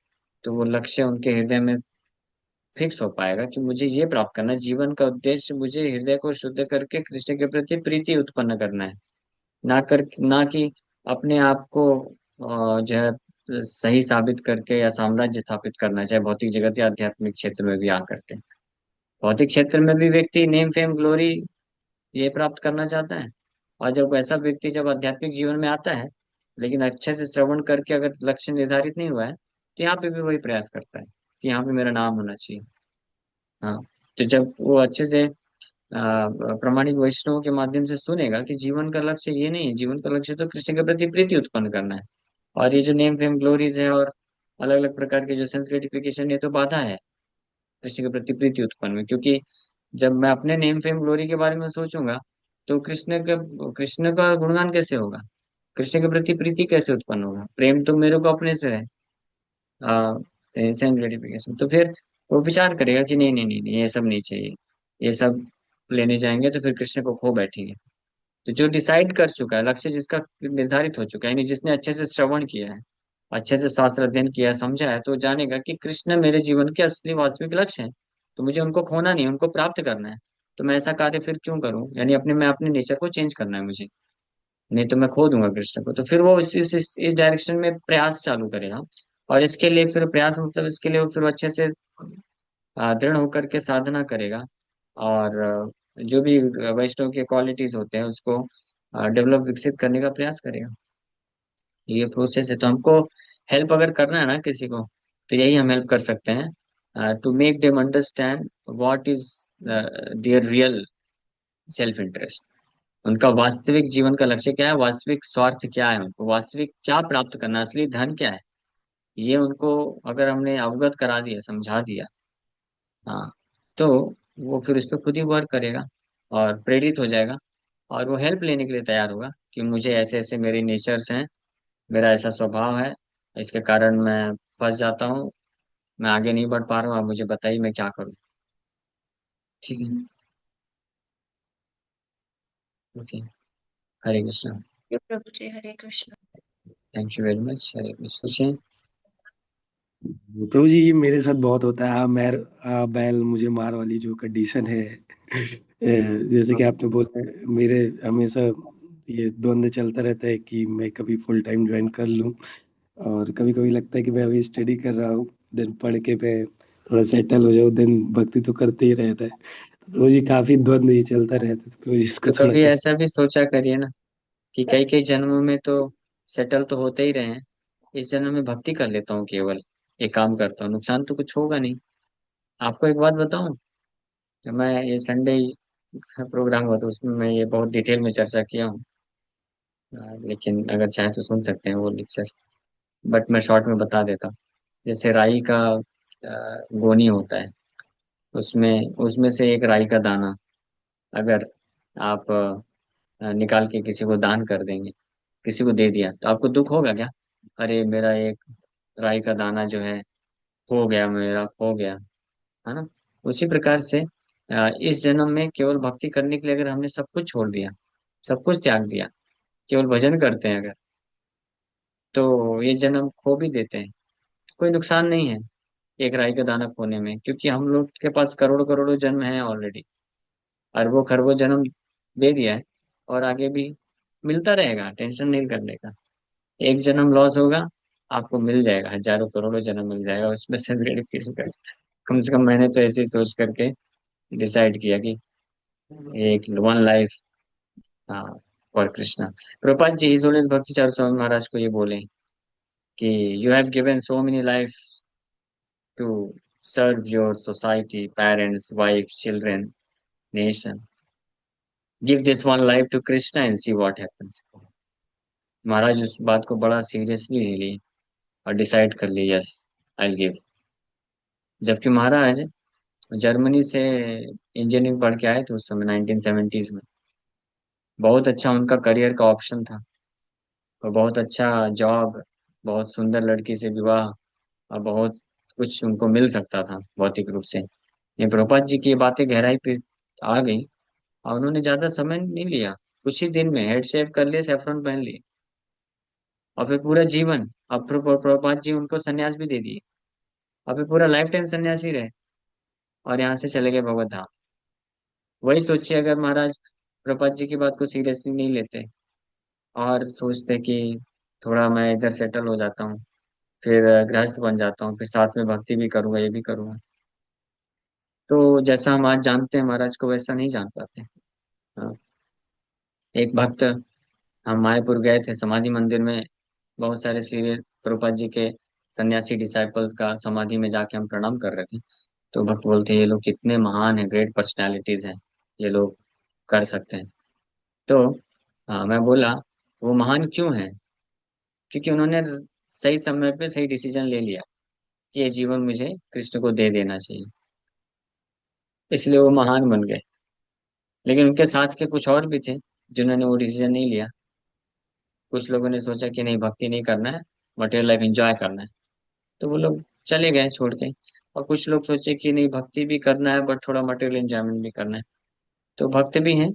तो वो लक्ष्य उनके हृदय में फिक्स हो पाएगा कि मुझे ये प्राप्त करना है। जीवन का उद्देश्य मुझे हृदय को शुद्ध करके कृष्ण के प्रति प्रीति उत्पन्न करना है, ना कि अपने आप को जो है सही साबित करके या साम्राज्य स्थापित करना, चाहे भौतिक जगत या आध्यात्मिक क्षेत्र में भी आकर के। भौतिक क्षेत्र में भी व्यक्ति नेम फेम ग्लोरी ये प्राप्त करना चाहता है, और जब ऐसा व्यक्ति जब आध्यात्मिक जीवन में आता है, लेकिन अच्छे से श्रवण करके अगर लक्ष्य निर्धारित नहीं हुआ है, तो यहाँ पे भी वही प्रयास करता है कि यहाँ पे मेरा नाम होना चाहिए। हाँ, तो जब वो अच्छे से प्रामाणिक वैष्णव के माध्यम से सुनेगा कि जीवन का लक्ष्य ये नहीं है, जीवन का लक्ष्य तो कृष्ण के प्रति प्रीति उत्पन्न करना है, और ये जो नेम फेम ग्लोरीज है और अलग अलग प्रकार के जो सेंस ग्रेटिफिकेशन, ये तो बाधा है कृष्ण के प्रति प्रीति उत्पन्न में। क्योंकि जब मैं अपने नेम फेम ग्लोरी के बारे में सोचूंगा, तो कृष्ण का गुणगान कैसे होगा, कृष्ण के प्रति प्रीति कैसे उत्पन्न होगा, प्रेम तो मेरे को अपने से है, सेंस ग्रेटिफिकेशन। तो फिर वो विचार करेगा कि नहीं नहीं नहीं नहीं, ये सब नहीं चाहिए, ये सब लेने जाएंगे तो फिर कृष्ण को खो बैठेंगे। तो जो डिसाइड कर चुका है, लक्ष्य जिसका निर्धारित हो चुका है, यानी जिसने अच्छे से श्रवण किया है, अच्छे से शास्त्र अध्ययन किया है, समझा है, तो जानेगा कि कृष्ण मेरे जीवन के असली वास्तविक लक्ष्य है। तो मुझे उनको खोना नहीं, उनको प्राप्त करना है। तो मैं ऐसा कार्य फिर क्यों करूं, यानी मैं अपने नेचर को चेंज करना है मुझे, नहीं तो मैं खो दूंगा कृष्ण को। तो फिर वो इस डायरेक्शन में प्रयास चालू करेगा। और इसके लिए फिर प्रयास मतलब इसके लिए वो फिर अच्छे से दृढ़ होकर के साधना करेगा, और जो भी वैष्णव के क्वालिटीज होते हैं उसको डेवलप विकसित करने का प्रयास करेगा। ये प्रोसेस है। तो हमको हेल्प अगर करना है ना किसी को, तो यही हम हेल्प कर सकते हैं, to make them understand what is their real self interest. उनका वास्तविक जीवन का लक्ष्य क्या है, वास्तविक स्वार्थ क्या है, उनको वास्तविक क्या प्राप्त करना है, असली धन क्या है, ये उनको अगर हमने अवगत करा दिया, समझा दिया, हाँ, तो वो फिर उस पर खुद ही वर्क करेगा और प्रेरित हो जाएगा, और वो हेल्प लेने के लिए तैयार होगा कि मुझे ऐसे ऐसे मेरे नेचर्स हैं, मेरा ऐसा स्वभाव है, इसके कारण मैं फंस जाता हूँ, मैं आगे नहीं बढ़ पा रहा हूँ, आप मुझे बताइए मैं क्या करूँ। ठीक है। ओके। हरे कृष्णा। ये Prabhu ji, Hare Krishna. Thank you very much. Hare Krishna. Prabhu ji, ये मेरे साथ बहुत होता है, बैल मुझे मार वाली जो कंडीशन है। जैसे कि आपने बोला, मेरे हमेशा ये द्वंद्व चलता रहता है कि मैं कभी फुल टाइम ज्वाइन कर लूं, और कभी कभी लगता है कि मैं अभी स्टडी कर रहा हूँ, देन पढ़ के मैं थोड़ा सेटल हो जाऊँ, देन भक्ति तो करते ही रहता है। तो प्रभु जी, काफी द्वंद्व ये चलता रहता है, तो प्रभु जी इसको तो थोड़ा कभी कैसे। ऐसा भी सोचा करिए ना कि कई कई जन्मों में तो सेटल तो होते ही रहे हैं, इस जन्म में भक्ति कर लेता हूँ केवल, ये काम करता हूँ, नुकसान तो कुछ होगा नहीं। आपको एक बात बताऊं, मैं ये संडे प्रोग्राम हुआ तो उसमें मैं ये बहुत डिटेल में चर्चा किया हूँ, लेकिन अगर चाहे तो सुन सकते हैं वो लेक्चर, बट मैं शॉर्ट में बता देता हूँ। जैसे राई का गोनी होता है, उसमें उसमें से एक राई का दाना अगर आप निकाल के किसी को दान कर देंगे, किसी को दे दिया, तो आपको दुख होगा क्या, अरे मेरा एक राई का दाना जो है खो गया, मेरा खो गया। है ना। उसी प्रकार से इस जन्म में केवल भक्ति करने के लिए अगर हमने सब कुछ छोड़ दिया, सब कुछ त्याग दिया, केवल भजन करते हैं अगर, तो ये जन्म खो भी देते हैं, कोई नुकसान नहीं है एक राई का दाना खोने में, क्योंकि हम लोग के पास करोड़ों करोड़ों जन्म है ऑलरेडी, अरबों खरबों जन्म दे दिया है, और आगे भी मिलता रहेगा, टेंशन नहीं करने का। एक जन्म लॉस होगा, आपको मिल जाएगा, हजारों करोड़ों जन्म मिल जाएगा, उसमें से ग्रेटिफिकेशन कर, कम से कम मैंने तो ऐसे ही सोच करके डिसाइड किया कि एक वन लाइफ, हाँ, for Krishna. Prabhupada ji His Holiness Bhakti Charu Swami Maharaj को ये बोले कि you have given so many life to serve your society, parents, wife, children, nation, give this one life to Krishna and see what happens. Maharaj उस बात को बड़ा सीरियसली ले ली और डिसाइड कर ली, यस, आई गिव। जबकि महाराज जर्मनी से इंजीनियरिंग पढ़ के आए थे उस समय 1970s में, बहुत अच्छा उनका करियर का ऑप्शन था, और बहुत अच्छा जॉब, बहुत सुंदर लड़की से विवाह, और बहुत कुछ उनको मिल सकता था भौतिक रूप से। ये प्रभुपाद जी की ये बातें गहराई पे आ गई, और उन्होंने ज्यादा समय नहीं लिया, कुछ ही दिन में हेड शेव कर लिए, सेफ्रॉन पहन लिए, और फिर पूरा जीवन, अब प्रभुपाद जी उनको सन्यास भी दे दिए, और फिर पूरा लाइफ टाइम सन्यासी रहे, और यहाँ से चले गए भगवत धाम। वही सोचिए अगर महाराज प्रभुपाद जी की बात को सीरियसली नहीं लेते, और सोचते कि थोड़ा मैं इधर सेटल हो जाता हूँ, फिर गृहस्थ बन जाता हूँ, फिर साथ में भक्ति भी करूंगा, ये भी करूंगा, तो जैसा हम आज जानते हैं महाराज को, वैसा नहीं जान पाते। हाँ, एक भक्त, हम मायापुर गए थे समाधि मंदिर में, बहुत सारे श्री प्रभुपाद जी के सन्यासी डिसाइपल्स का समाधि में जाके हम प्रणाम कर रहे थे। तो भक्त बोलते हैं ये लोग कितने महान हैं, ग्रेट पर्सनालिटीज हैं, ये लोग कर सकते हैं। तो मैं बोला वो महान क्यों हैं, क्योंकि उन्होंने सही समय पे सही डिसीजन ले लिया कि ये जीवन मुझे कृष्ण को दे देना चाहिए, इसलिए वो महान बन गए। लेकिन उनके साथ के कुछ और भी थे जिन्होंने वो डिसीजन नहीं लिया। कुछ लोगों ने सोचा कि नहीं भक्ति नहीं करना है, मटेरियल लाइफ एंजॉय करना है, तो वो लोग चले गए छोड़ के। और कुछ लोग सोचे कि नहीं भक्ति भी करना है बट थोड़ा मटेरियल एंजॉयमेंट भी करना है, तो भक्त भी हैं,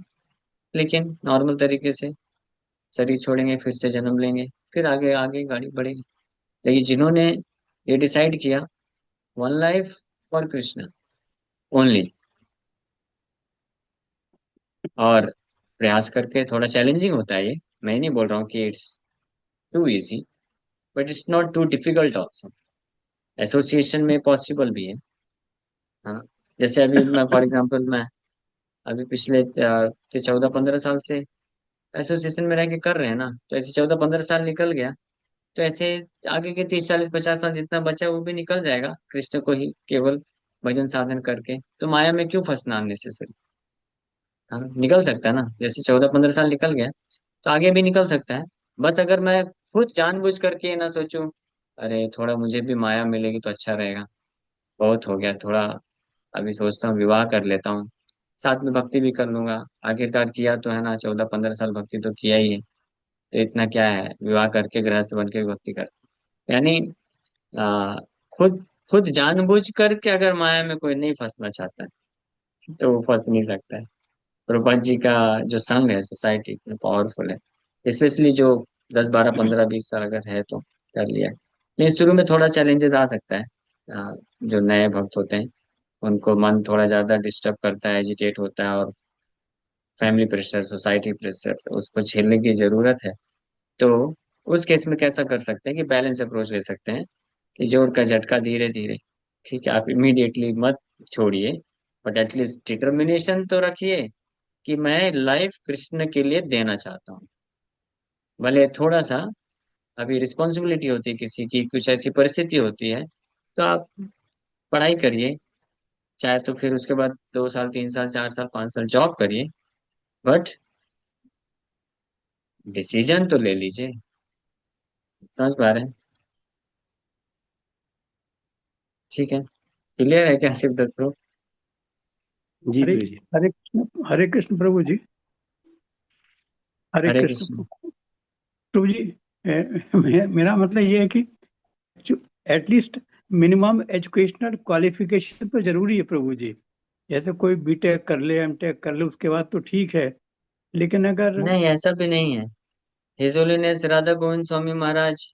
लेकिन नॉर्मल तरीके से शरीर छोड़ेंगे, फिर से जन्म लेंगे, फिर आगे आगे गाड़ी बढ़ेगी। लेकिन जिन्होंने ये डिसाइड किया one life for Krishna only, और प्रयास करके, थोड़ा चैलेंजिंग होता है ये, मैं नहीं बोल रहा हूँ कि it's too easy, but it's not too difficult also, association में पॉसिबल भी है। हाँ, जैसे अभी मैं फॉर एग्जांपल, मैं अभी पिछले 14-15 साल से एसोसिएशन में रह के कर रहे हैं ना, तो ऐसे 14-15 साल निकल गया, तो ऐसे आगे के 30-40-50 साल जितना बचा वो भी निकल जाएगा कृष्ण को ही केवल भजन साधन करके, तो माया में क्यों फंसना अननेसेसरी। हाँ, निकल सकता है ना, जैसे 14-15 साल निकल गया, तो आगे भी निकल सकता है। बस अगर मैं खुद जानबूझ करके ये ना सोचूं, अरे थोड़ा मुझे भी माया मिलेगी तो अच्छा रहेगा, बहुत हो गया थोड़ा, अभी सोचता हूँ विवाह कर लेता हूँ, साथ में भक्ति भी कर लूंगा, आखिरकार किया तो है ना, 14-15 साल भक्ति तो किया ही है, तो इतना क्या है, विवाह करके गृहस्थ बन के भी भक्ति कर, यानी आ, खुद खुद जानबूझ करके अगर माया में कोई नहीं फंसना चाहता है तो वो फंस नहीं सकता है। प्रभुपाद जी का जो संघ है, सोसाइटी इतनी पावरफुल है, स्पेशली जो 10-12-15-20 साल अगर है तो कर लिया। लेकिन शुरू में थोड़ा चैलेंजेस आ सकता है, जो नए भक्त होते हैं उनको मन थोड़ा ज्यादा डिस्टर्ब करता है, एजिटेट होता है, और फैमिली प्रेशर, सोसाइटी प्रेशर, उसको झेलने की जरूरत है। तो उस केस में कैसा कर सकते हैं कि बैलेंस अप्रोच ले सकते हैं, कि जोड़ का झटका धीरे धीरे, ठीक है, आप इमीडिएटली मत छोड़िए, बट एटलीस्ट डिटर्मिनेशन तो रखिए कि मैं लाइफ कृष्ण के लिए देना चाहता हूँ। भले थोड़ा सा अभी रिस्पॉन्सिबिलिटी होती है किसी की, कुछ ऐसी परिस्थिति होती है, तो आप पढ़ाई करिए, चाहे तो फिर उसके बाद 2 साल, 3 साल, 4 साल, 5 साल जॉब करिए, बट डिसीजन तो ले लीजिए। समझ पा रहे हैं? ठीक है, क्लियर है क्या शिवदत्त ब्रो? जी हरे प्रभु जी। हरे कृष्ण प्रभु जी। हरे हरे कृष्ण कृष्ण। प्रभु जी। मेरा मतलब ये है कि एटलीस्ट मिनिमम एजुकेशनल क्वालिफिकेशन तो जरूरी है प्रभु जी। जैसे कोई बीटेक कर ले, एमटेक कर ले, उसके बाद तो ठीक है, लेकिन अगर नहीं, ऐसा भी नहीं है। हिज होलीनेस राधा गोविंद स्वामी महाराज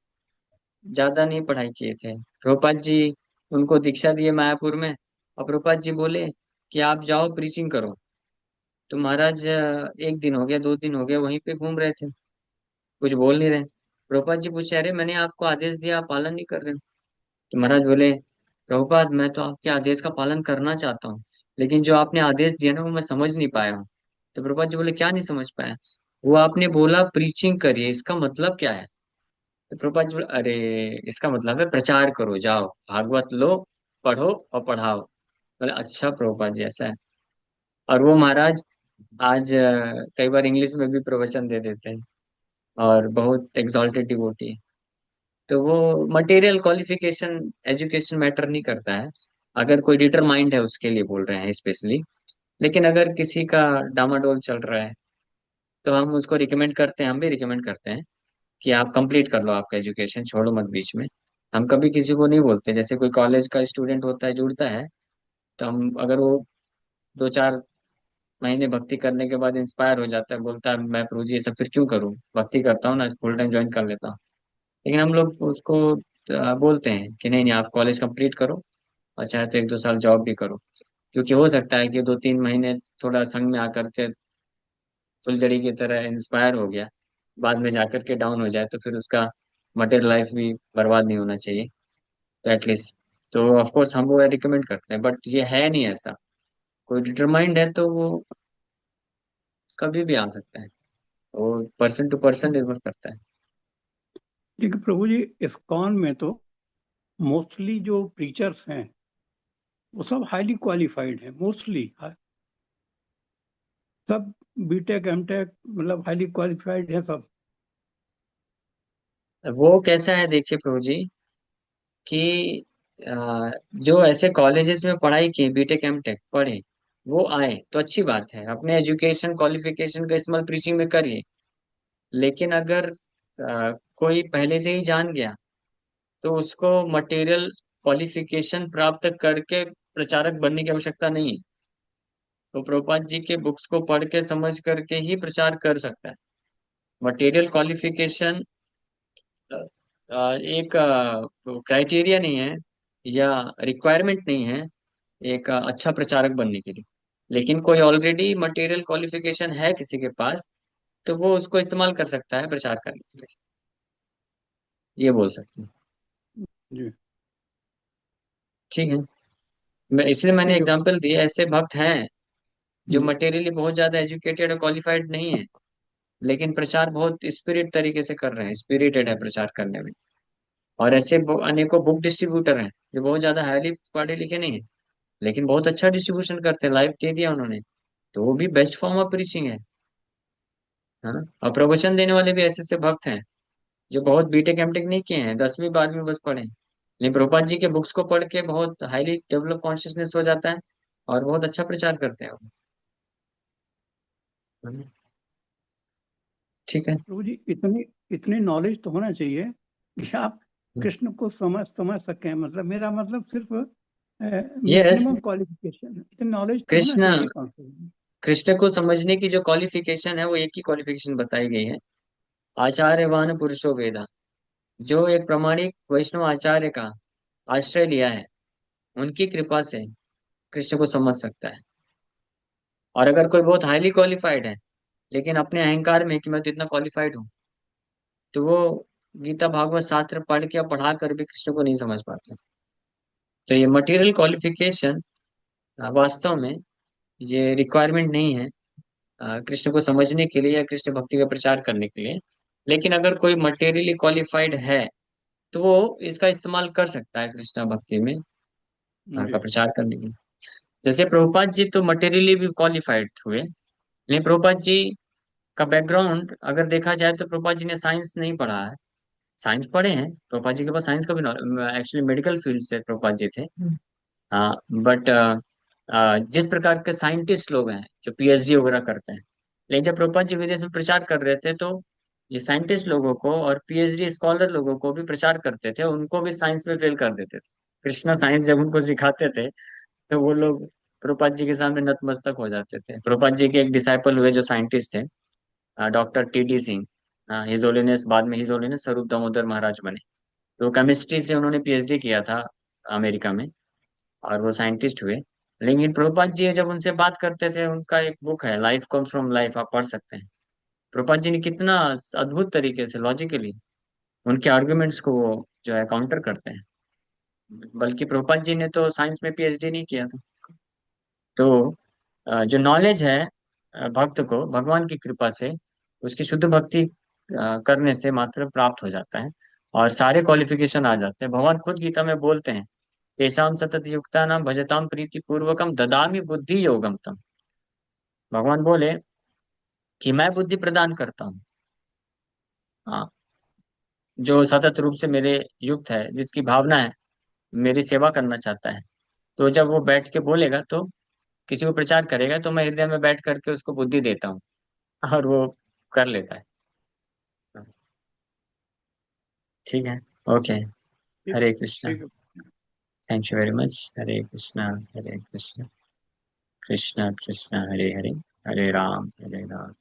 ज्यादा नहीं पढ़ाई किए थे। प्रभुपाद जी उनको दीक्षा दिए मायापुर में, और प्रभुपाद जी बोले कि आप जाओ प्रीचिंग करो। तो महाराज एक दिन हो गया, 2 दिन हो गया, वहीं पे घूम रहे थे, कुछ बोल नहीं रहे। प्रभुपाद जी पूछे, अरे मैंने आपको आदेश दिया, आप पालन नहीं कर रहे हो। तो महाराज बोले, प्रभुपाद मैं तो आपके आदेश का पालन करना चाहता हूँ, लेकिन जो आपने आदेश दिया ना वो मैं समझ नहीं पाया हूँ। तो प्रभुपाद जी बोले, क्या नहीं समझ पाया? वो आपने बोला प्रीचिंग करिए, इसका मतलब क्या है? तो प्रभुपाद जी बोले, अरे इसका मतलब है प्रचार करो, जाओ भागवत लो, पढ़ो और पढ़ाओ। बोले, अच्छा प्रभुपाद जी ऐसा है। और वो महाराज आज कई बार इंग्लिश में भी प्रवचन दे देते हैं, और बहुत एग्जॉल्टेड डिवोटी है। तो वो मटेरियल क्वालिफिकेशन, एजुकेशन मैटर नहीं करता है। अगर कोई डिटरमाइंड है उसके लिए बोल रहे हैं स्पेशली। लेकिन अगर किसी का डामाडोल चल रहा है तो हम उसको रिकमेंड करते हैं, हम भी रिकमेंड करते हैं कि आप कंप्लीट कर लो आपका एजुकेशन, छोड़ो मत बीच में। हम कभी किसी को नहीं बोलते, जैसे कोई कॉलेज का स्टूडेंट होता है जुड़ता है, तो हम अगर वो 2-4 महीने भक्ति करने के बाद इंस्पायर हो जाता है, बोलता है मैं प्रभु जी ये सब फिर क्यों करूँ, भक्ति करता हूँ ना, फुल टाइम ज्वाइन कर लेता हूँ। लेकिन हम लोग उसको बोलते हैं कि नहीं नहीं, आप कॉलेज कंप्लीट करो, और चाहे तो 1-2 साल जॉब भी करो। क्योंकि हो सकता है कि 2-3 महीने थोड़ा संग में आकर के फुलझड़ी की तरह इंस्पायर हो गया, बाद में जाकर के डाउन हो जाए, तो फिर उसका मटेरियल लाइफ भी बर्बाद नहीं होना चाहिए। तो एटलीस्ट, तो ऑफ कोर्स हम वो रिकमेंड करते हैं, बट ये है नहीं ऐसा। कोई डिटरमाइंड है तो वो कभी भी आ सकता है, वो पर्सन टू पर्सन निर्भर करता है। देखिए प्रभु जी, इस्कॉन में तो मोस्टली जो प्रीचर्स हैं वो सब हाईली क्वालिफाइड हैं, मोस्टली सब बीटेक एमटेक, मतलब हाईली क्वालिफाइड है सब। वो कैसा है देखिए प्रभु जी, कि जो ऐसे कॉलेजेस में पढ़ाई की, बीटेक एमटेक पढ़े, वो आए तो अच्छी बात है, अपने एजुकेशन क्वालिफिकेशन का इस्तेमाल प्रीचिंग में करिए। लेकिन अगर कोई पहले से ही जान गया, तो उसको मटेरियल क्वालिफिकेशन प्राप्त करके प्रचारक बनने की आवश्यकता नहीं है। तो प्रभुपाद जी के बुक्स को पढ़ के समझ करके ही प्रचार कर सकता है। मटेरियल क्वालिफिकेशन एक क्राइटेरिया नहीं है, या रिक्वायरमेंट नहीं है एक अच्छा प्रचारक बनने के लिए। लेकिन कोई ऑलरेडी मटेरियल क्वालिफिकेशन है किसी के पास, तो वो उसको इस्तेमाल कर सकता है प्रचार करने के लिए, ये बोल सकते हैं। जी ठीक है, मैं इसलिए मैंने ठीक है। एग्जांपल दिए, ऐसे भक्त हैं जो जी मटेरियली बहुत ज्यादा एजुकेटेड और क्वालिफाइड नहीं है, लेकिन प्रचार बहुत स्पिरिट तरीके से कर रहे हैं, स्पिरिटेड है प्रचार करने में। और ऐसे अनेकों बुक डिस्ट्रीब्यूटर हैं जो बहुत ज्यादा हाईली पढ़े लिखे नहीं है, लेकिन बहुत अच्छा डिस्ट्रीब्यूशन करते हैं, लाइव दे दिया उन्होंने, तो वो भी बेस्ट फॉर्म ऑफ प्रीचिंग है ना। और प्रवचन देने वाले भी ऐसे ऐसे भक्त हैं जो बहुत बीटेक एमटेक नहीं किए हैं, 10वीं 12वीं बस पढ़े, लेकिन प्रभुपाद जी के बुक्स को पढ़ के बहुत हाईली डेवलप कॉन्शियसनेस हो जाता है, और बहुत अच्छा प्रचार करते हैं वो। है ना? ठीक है। प्रभु जी, इतनी इतनी नॉलेज तो होना चाहिए कि आप कृष्ण को समझ समझ सकें। मतलब मेरा मतलब सिर्फ यस, मिनिमम क्वालिफिकेशन, इतनी नॉलेज तो होना कृष्ण चाहिए कम से कम। कृष्ण को समझने की जो क्वालिफिकेशन है वो एक ही क्वालिफिकेशन बताई गई है, आचार्यवान पुरुषो वेदा। जो एक प्रामाणिक वैष्णव आचार्य का आश्रय लिया है, उनकी कृपा से कृष्ण को समझ सकता है। और अगर कोई बहुत हाईली क्वालिफाइड है, लेकिन अपने अहंकार में कि मैं तो इतना क्वालिफाइड हूँ, तो वो गीता भागवत शास्त्र पढ़ के या पढ़ा कर भी कृष्ण को नहीं समझ पाते। तो ये मटेरियल क्वालिफिकेशन वास्तव में ये रिक्वायरमेंट नहीं है कृष्ण को समझने के लिए या कृष्ण भक्ति का प्रचार करने के लिए। लेकिन अगर कोई मटेरियली क्वालिफाइड है, तो वो इसका इस्तेमाल कर सकता है कृष्ण भक्ति में का जी प्रचार करने के लिए। जैसे प्रभुपाद जी तो मटेरियली भी क्वालिफाइड हुए, लेकिन प्रभुपाद जी का बैकग्राउंड अगर देखा जाए तो प्रभुपाद जी ने साइंस नहीं पढ़ा है। साइंस पढ़े हैं प्रभुपाद जी के पास, साइंस का भी एक्चुअली मेडिकल फील्ड से प्रभुपाद जी थे। हाँ, बट जिस प्रकार के साइंटिस्ट लोग हैं जो पीएचडी वगैरह करते हैं, लेकिन जब प्रभुपाद जी विदेश में प्रचार कर रहे थे, तो ये साइंटिस्ट लोगों को और पीएचडी स्कॉलर लोगों को भी प्रचार करते थे, उनको भी साइंस में फेल कर देते थे। कृष्णा साइंस जब उनको सिखाते थे तो वो लोग प्रभुपाद जी के सामने नतमस्तक हो जाते थे। प्रभुपाद जी के एक डिसाइपल हुए जो साइंटिस्ट थे, doctor T Singh, his holiness, बाद में हिज होलीनेस स्वरूप दामोदर महाराज बने। तो केमिस्ट्री से उन्होंने पीएचडी किया था अमेरिका में, और वो साइंटिस्ट हुए। लेकिन प्रभुपाद जी जब उनसे बात करते थे, उनका एक बुक है लाइफ कम्स फ्रॉम लाइफ, आप पढ़ सकते हैं। प्रभुपाद जी ने कितना अद्भुत तरीके से लॉजिकली उनके आर्गुमेंट्स को वो जो है काउंटर करते हैं। बल्कि प्रभुपाद जी ने तो साइंस में पीएचडी नहीं किया था। तो जो नॉलेज है भक्त को भगवान की कृपा से, उसकी शुद्ध भक्ति करने से मात्र प्राप्त हो जाता है, और सारे क्वालिफिकेशन आ जाते हैं। भगवान खुद गीता में बोलते हैं, तेषां सतत युक्ता नाम भजताम प्रीति पूर्वकम ददामि बुद्धि योगम तम। भगवान बोले कि मैं बुद्धि प्रदान करता हूँ, हाँ, जो सतत रूप से मेरे युक्त है, जिसकी भावना है, मेरी सेवा करना चाहता है। तो जब वो बैठ के बोलेगा, तो किसी को प्रचार करेगा, तो मैं हृदय में बैठ करके उसको बुद्धि देता हूँ, और वो कर लेता है। ठीक है, ओके। ठीक हरे कृष्णा। ठीक है। Thank you very much. Hare Krishna, Hare Krishna, Krishna Krishna Hare Hare, Hare Ram Hare Ram.